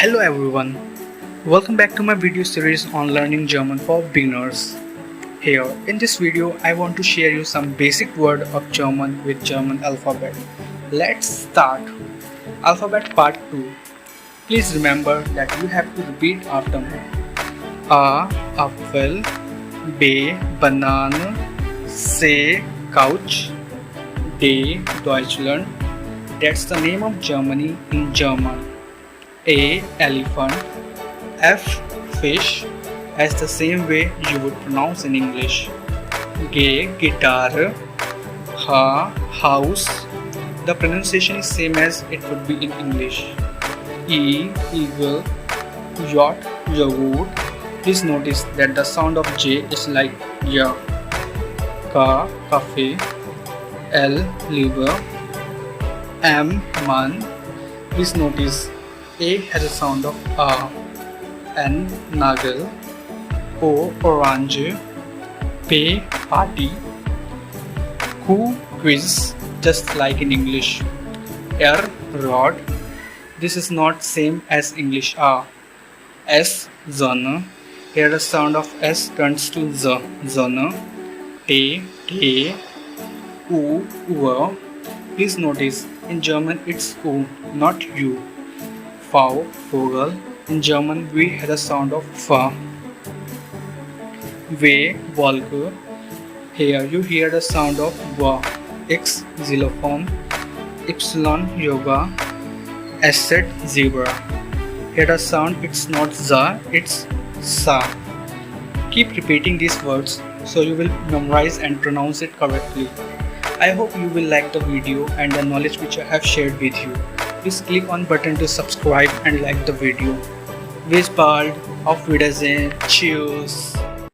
Hello everyone, welcome back to my video series on learning German for beginners. Here in this video I want to share you some basic word of German with German alphabet. Let's start. Alphabet part 2. Please remember that you have to repeat after me. A apple, B banana, C couch, D Deutschland. That's the name of Germany in German. A elephant, F fish, as the same way you would pronounce in English. G guitar, H house. The pronunciation is same as it would be in English. E eagle, yacht, yogurt. Please notice that the sound of J is like ya. K cafe, L liver, M man. Please notice A has a sound of A. N nagel, O orange, P party, Q quiz, just like in English. R rod. This is not same as English A. S zone. Here the sound of S turns to Z. Zone. T T. U Uhr. Please notice in German it's U, not U. V Vogel. In German we have the sound of F. V Wolke. Here you hear the sound of W. X xylophone. Y yoga. Z zebra. Here the sound it's not Z, it's Sa. Keep repeating these words so you will memorize and pronounce it correctly. I hope you will like the video and the knowledge which I have shared with you. Please click on button to subscribe and like the video. Bis bald, auf Wiedersehen, tschüss.